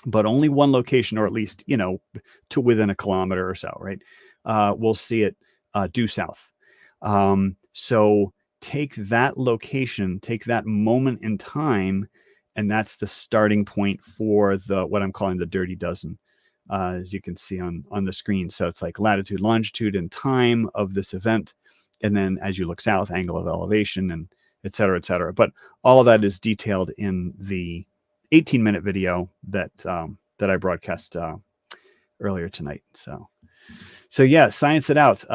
but only one location, or at least, to within a kilometer or so, right? We'll see it due south. So take that location, take that moment in time, and that's the starting point for what I'm calling the dirty dozen, as you can see on the screen. So it's like latitude, longitude, and time of this event. And then as you look south, angle of elevation, and et cetera, et cetera. But all of that is detailed in the 18-minute video that I broadcast earlier tonight. So yeah, science it out.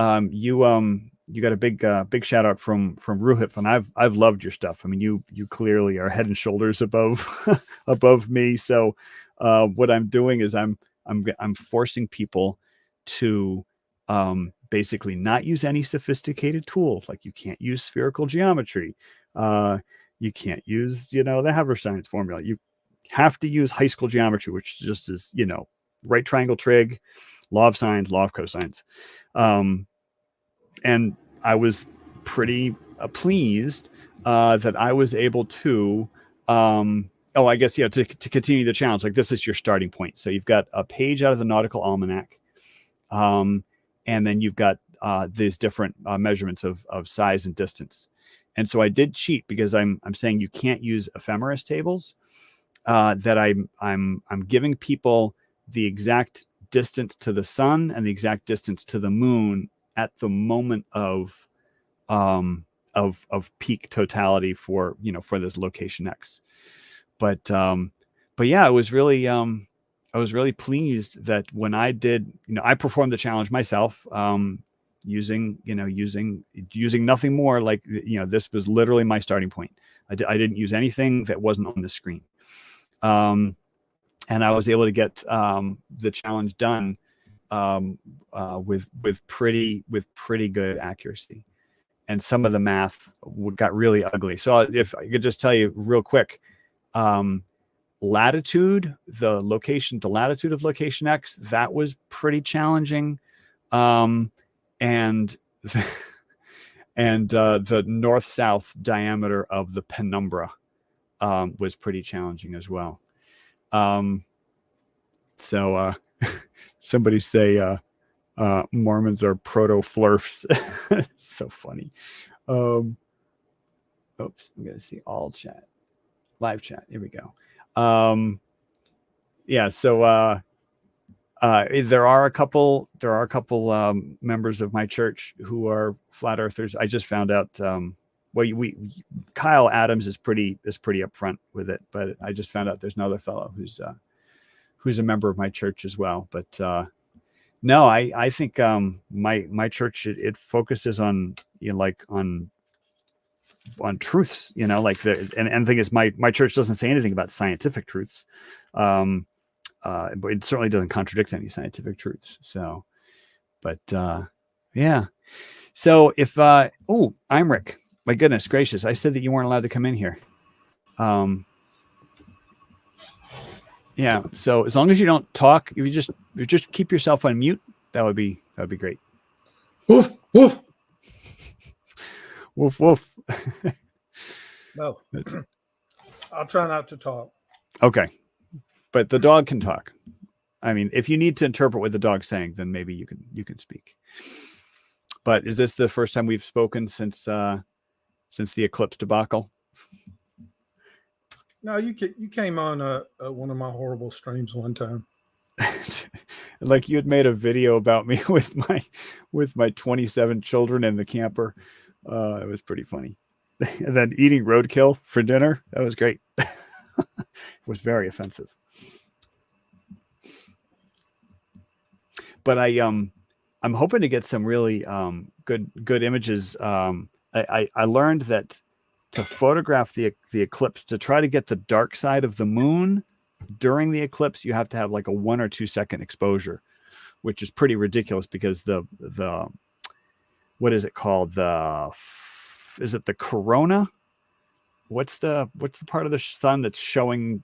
You got a big shout out from Ruhip, and I've loved your stuff. I mean, you clearly are head and shoulders above above me. So what I'm doing is I'm forcing people to basically not use any sophisticated tools. Like, you can't use spherical geometry. You can't use, the Haber-Science formula. You have to use high school geometry, which just is, right triangle trig, law of sines, law of cosines. And I was pretty pleased that I was able to, I guess, to continue the challenge. Like, this is your starting point. So you've got a page out of the Nautical Almanac, and then you've got these different measurements of size and distance. And so I did cheat, because I'm saying you can't use ephemeris tables. That I'm giving people the exact distance to the sun and the exact distance to the moon at the moment of peak totality for this location X. But yeah, I was really pleased that when I did, I performed the challenge myself, using nothing more. Like, this was literally my starting point. I didn't use anything that wasn't on the screen. And I was able to get the challenge done with pretty good accuracy. And some of the math got really ugly. So if I could just tell you real quick, latitude, the latitude of location X, that was pretty challenging. And the north-south diameter of the penumbra was pretty challenging as well. So somebody say Mormons are proto-flurfs. It's so funny. Oops, I'm gonna see all chat, live chat. Here we go. Yeah, so there are a couple members of my church who are flat earthers. I just found out. Well, Kyle Adams is pretty upfront with it, but I just found out there's another fellow who's a member of my church as well. But no, I think my church it focuses on on truths, like and the thing is my church doesn't say anything about scientific truths. But it certainly doesn't contradict any scientific truths. So, but yeah. So if I'm Rick. My goodness gracious! I said that you weren't allowed to come in here. Yeah. So as long as you don't talk, if you just keep yourself on mute, that would be great. Woof woof Woof woof. No, I'll try not to talk. Okay, but the dog can talk. I mean, if you need to interpret what the dog's saying, then maybe you can speak. But is this the first time we've spoken since the Eclipse debacle? No, you came on one of my horrible streams one time. Like you had made a video about me with my 27 children in the camper. It was pretty funny. And then eating roadkill for dinner. That was great. It was very offensive. But I'm hoping to get some really good images. I learned that to photograph the eclipse, to try to get the dark side of the moon during the eclipse, you have to have like a 1 or 2 second exposure, which is pretty ridiculous because the what is it called? Is it the corona? What's the part of the sun that's showing,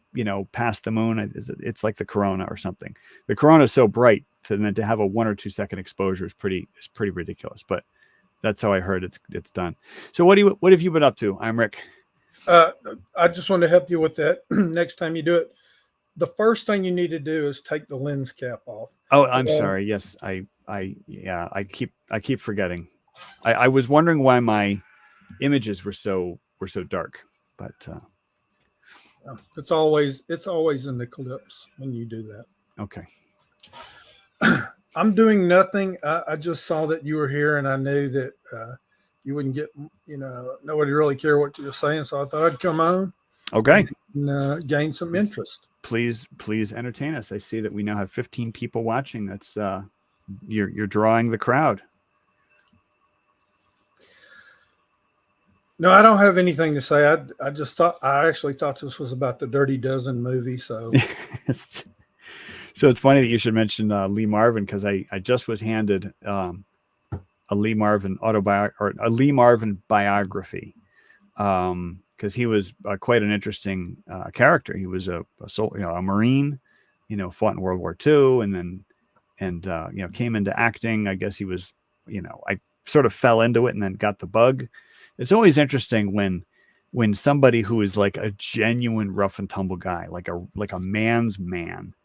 past the moon? It's like the corona or something. The corona is so bright, and then to have a 1 or 2 second exposure is pretty ridiculous. But that's how I heard it's done. So what have you been up to? I'm Rick. I just want to help you with that. Next time you do it, the first thing you need to do is take the lens cap off. Oh, I'm sorry. Yes, I keep forgetting. I was wondering why my images were so dark, but it's always an eclipse when you do that. Okay. I'm doing nothing. I just saw that you were here, and I knew that you wouldn't get, nobody really care what you were saying, so I thought I'd come on. Okay. And gain some interest. Please entertain us. I see that we now have 15 people watching. That's you're drawing the crowd. No, I don't have anything to say. I actually thought this was about the Dirty Dozen movie. So, so it's funny that you should mention Lee Marvin, because I just was handed a Lee Marvin a Lee Marvin biography, because he was quite an interesting character. He was a Marine, fought in World War II, and came into acting. I guess he was, I sort of fell into it and then got the bug. It's always interesting when somebody who is like a genuine rough and tumble guy, like a man's man,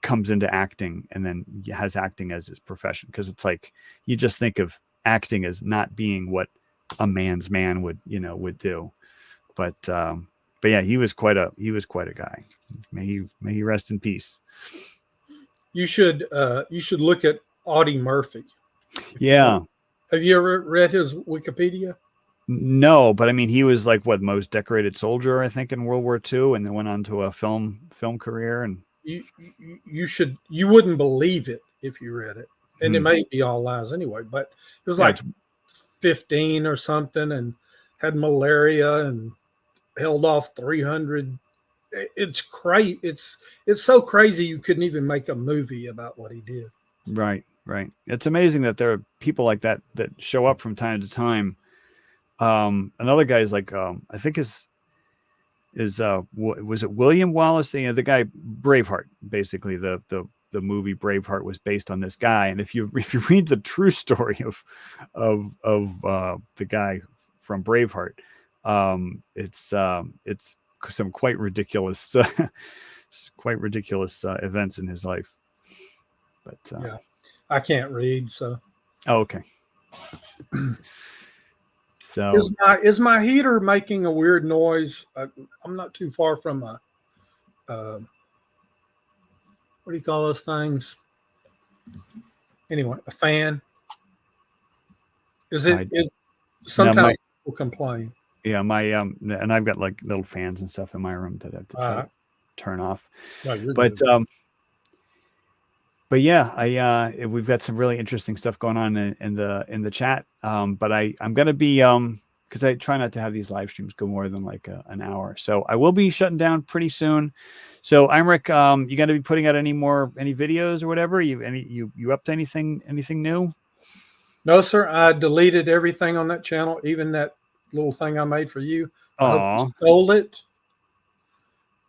comes into acting and then has acting as his profession. Because it's like you just think of acting as not being what a man's man would do. But yeah, he was quite a guy. May he rest in peace. You should look at Audie Murphy. Yeah. Have you ever read his Wikipedia? No, but I mean, he was like most decorated soldier, I think, in World War II, and then went on to a film career. And you wouldn't believe it if you read it, and it may be all lies anyway. But it was like 15 or something, and had malaria and held off 300. It's crazy. It's so crazy you couldn't even make a movie about what he did. Right. It's amazing that there are people like that show up from time to time. Another guy is like, I think was it William Wallace? The guy Braveheart. Basically, the movie Braveheart was based on this guy. And if you read the true story of the guy from Braveheart, it's some quite ridiculous events in his life. But yeah, I can't read, so. Oh, okay. So is my heater making a weird noise? I'm not too far from a what do you call those things? Anyway, a fan. Is it? Sometimes people complain. Yeah, my and I've got like little fans and stuff in my room that I have to try to turn off. No, you're but good. But yeah, we've got some really interesting stuff going on in the chat. But I'm gonna be because I try not to have these live streams go more than like an hour. So I will be shutting down pretty soon. So Imric, you got to be putting out any videos or whatever? You up to anything new? No, sir. I deleted everything on that channel, even that little thing I made for you. I hope you stole it.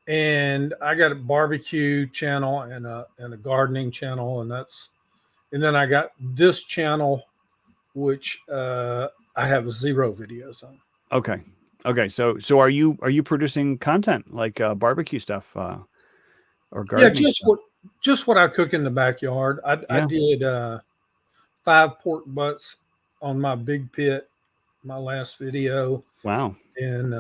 And I got a barbecue channel and a gardening channel, and then I got this channel, which I have 0 videos on. Okay. So are you producing content like barbecue stuff or gardening? Yeah, just what I cook in the backyard. I did 5 pork butts on my big pit, my last video. Wow. And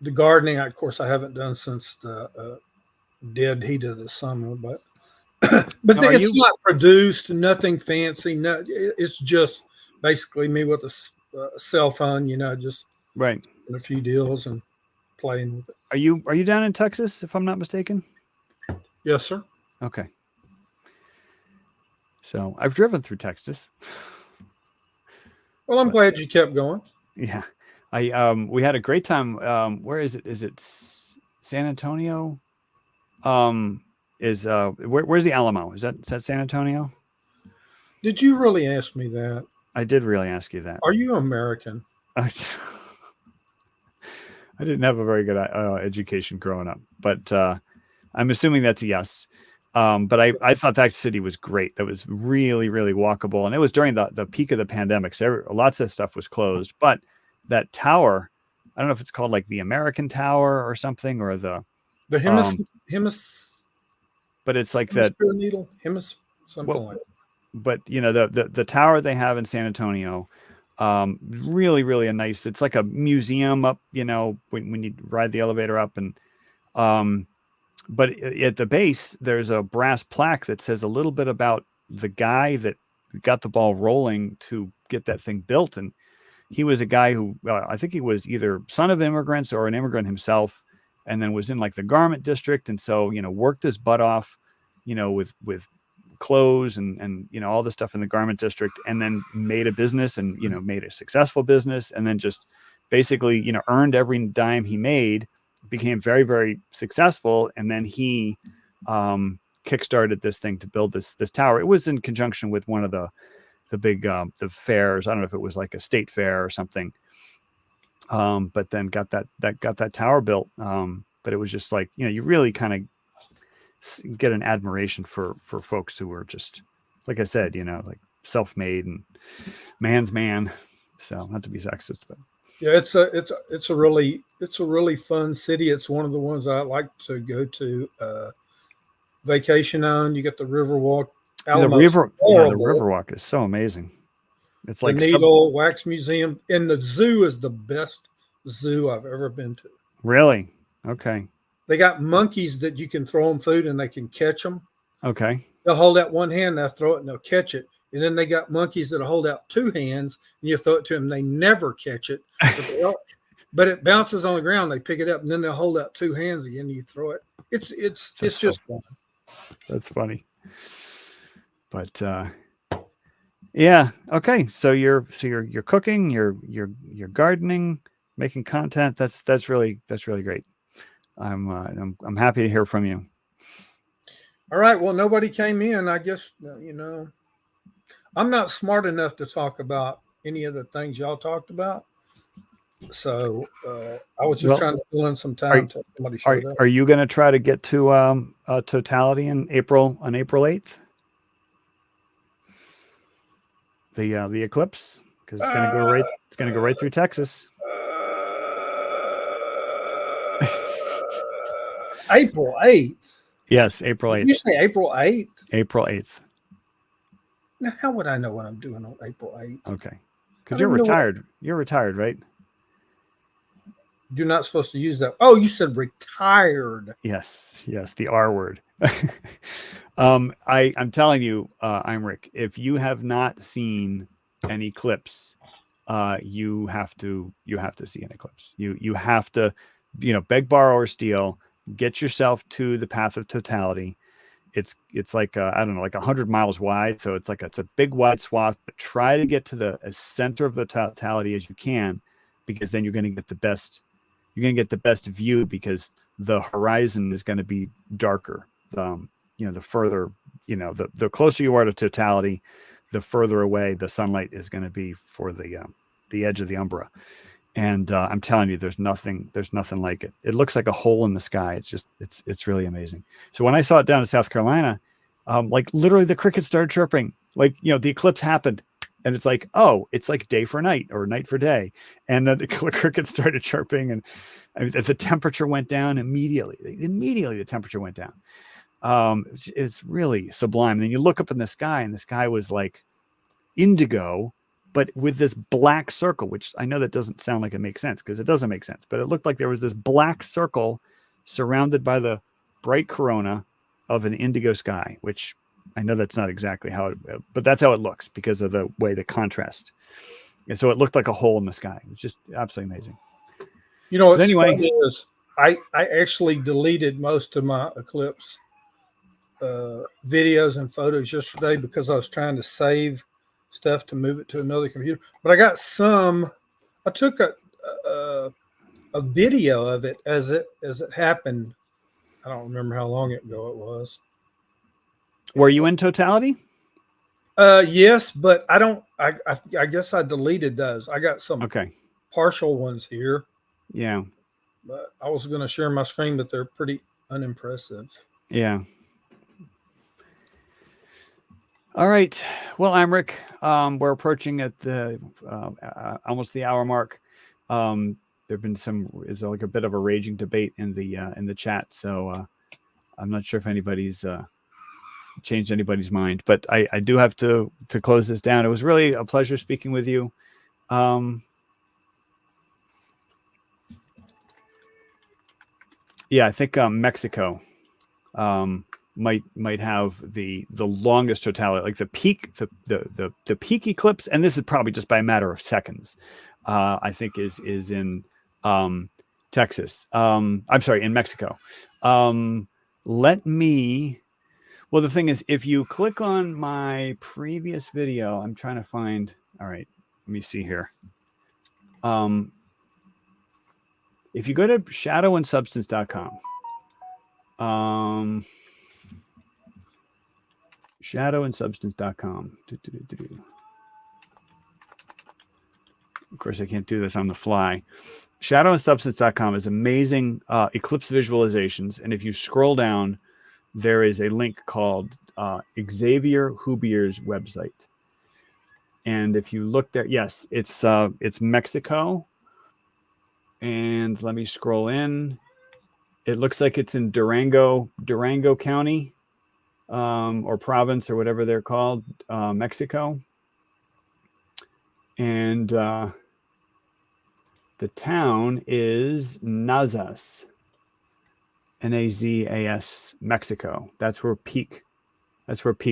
the gardening, of course, I haven't done since the dead heat of the summer, but it's not produced, nothing fancy. No, it's just basically me with a cell phone, just right, a few deals and playing with it. Are you down in Texas, if I'm not mistaken? Yes, sir. Okay. So I've driven through Texas. Well, I'm glad you kept going. Yeah. We had a great time. Where is it? Is it San Antonio? Where's the Alamo? Is that San Antonio? Did you really ask me that? I did really ask you that. Are you American? I didn't have a very good education growing up, but I'm assuming that's a yes. But I thought that city was great. That was really, really walkable. And it was during the peak of the pandemic. So lots of stuff was closed. But that tower, I don't know if it's called like the American Tower or something, or the but it's like that needle, something like that. But the tower they have in San Antonio, really, really a nice, it's like a museum up, when you ride the elevator up, and but at the base, there's a brass plaque that says a little bit about the guy that got the ball rolling to get that thing built. And he was a guy who, I think he was either son of immigrants or an immigrant himself, and then was in like the garment district. And so, worked his butt off, with clothes and all the stuff in the garment district, and then made a business and, made a successful business. And then just basically, earned every dime he made, became very, very successful. And then he kickstarted this thing to build this tower. It was in conjunction with one of the big the fairs. I don't know if it was like a state fair or something. But then got that tower built. But it was just like, you really kind of get an admiration for folks who were just, like I said, like self-made and man's man. So not to be sexist, but yeah, it's a really fun city. It's one of the ones I like to go to vacation on. You get the Riverwalk. The Riverwalk is so amazing. It's like the Needle Wax Museum, and the zoo is the best zoo I've ever been to. Really? Okay. They got monkeys that you can throw them food and they can catch them. Okay. They'll hold out one hand, they'll throw it and they'll catch it. And then they got monkeys that hold out 2 hands and you throw it to them. They never catch it, but it bounces on the ground. They pick it up and then they'll hold out 2 hands again. And you throw it. It's just fun. That's funny. But yeah. Okay. So you're cooking, you're gardening, making content. That's really great. I'm happy to hear from you. All right. Well, nobody came in. I guess, I'm not smart enough to talk about any of the things y'all talked about. So I was just trying to fill in some time until somebody showed up. Are you going to try to get to totality on April 8th? The eclipse, because it's going to go right. It's going to go right through Texas. April 8th. Yes, April 8th. You say April 8th? April 8th. Now, how would I know what I'm doing on April 8th? Okay. Because you're retired. You're retired, right? You're not supposed to use that. Oh, you said retired. Yes, the R word. I'm telling you, Imric, if you have not seen an eclipse, you have to see an eclipse. You have to, beg, borrow, or steal. Get yourself to the path of totality. It's like I don't know, like 100 miles wide, so it's a big wide swath. But try to get to the center of the totality as you can, because then you're going to get the best. You're going to get the best view, because the horizon is going to be darker. The further, the closer you are to totality, the further away the sunlight is going to be for the edge of the umbra. And I'm telling you, there's nothing like it. It looks like a hole in the sky. It's really amazing. So when I saw it down in South Carolina, like literally the crickets started chirping. Like, the eclipse happened. And it's like, oh, it's like day for night or night for day. And then the crickets started chirping, and the temperature went down immediately. Immediately the temperature went down. It's really sublime. And then you look up in the sky, and the sky was like indigo, but with this black circle, which I know that doesn't sound like it makes sense, because it doesn't make sense. But it looked like there was this black circle surrounded by the bright corona of an indigo sky, which I know that's not exactly how it, but that's how it looks because of the way the contrast. And so it looked like a hole in the sky. It's just absolutely amazing. What's funny is I actually deleted most of my eclipse videos and photos yesterday, because I was trying to save stuff to move it to another computer. But I got some. I took a video of it as it happened. I don't remember how long ago it was. Were you in totality? Yes, but I don't. I guess I deleted those. I got some partial ones here. Yeah, but I was going to share my screen, but they're pretty unimpressive. Yeah. All right. Well, Imric, we're approaching at the almost the hour mark. There've been is like a bit of a raging debate in the chat, so I'm not sure if anybody's changed anybody's mind, but I do have to close this down. It was really a pleasure speaking with you. Yeah, I think Mexico might have the longest totality, like the peak eclipse, and this is probably just by a matter of seconds. I think is in Texas. I'm sorry, in Mexico. Well, the thing is, if you click on my previous video, I'm trying to find. All right, let me see here. If you go to shadowandsubstance.com, shadowandsubstance.com. Of course, I can't do this on the fly. Shadowandsubstance.com is amazing eclipse visualizations. And if you scroll down, there is a link called Xavier Hubier's website. And if you look there, yes, it's Mexico. And let me scroll in. It looks like it's in Durango County, or province, or whatever they're called, Mexico. And the town is Nazas, Nazas, Mexico. That's where peak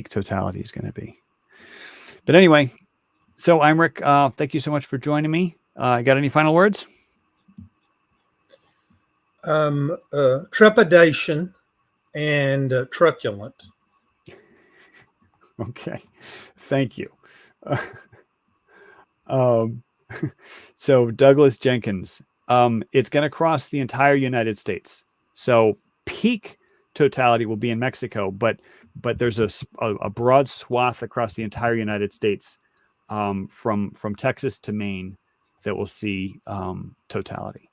totality is going to be. But anyway, so Imric, thank you so much for joining me. Got any final words? Trepidation and truculent. Okay, thank you. So Douglas Jenkins, it's going to cross the entire United States. So peak totality will be in Mexico, but there's a broad swath across the entire United States, from Texas to Maine, that will see totality.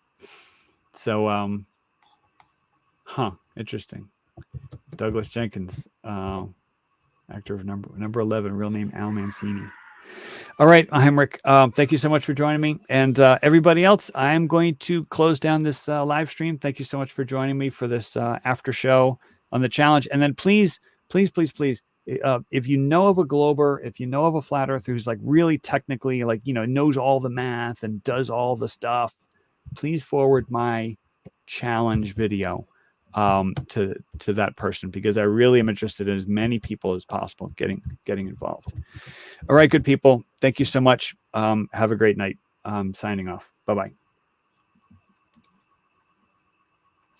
So, interesting. Douglas Jenkins, actor of number 11, real name Al Mancini. All right, Imric, thank you so much for joining me. And everybody else, I'm going to close down this live stream. Thank you so much for joining me for this after show. on the challenge. And then please, if you know of a glober, if you know of a flat earther who's like really technically like, knows all the math and does all the stuff, please forward my challenge video to that person, because I really am interested in as many people as possible getting involved. All right, good people. Thank you so much. Have a great night. Signing off. Bye-bye.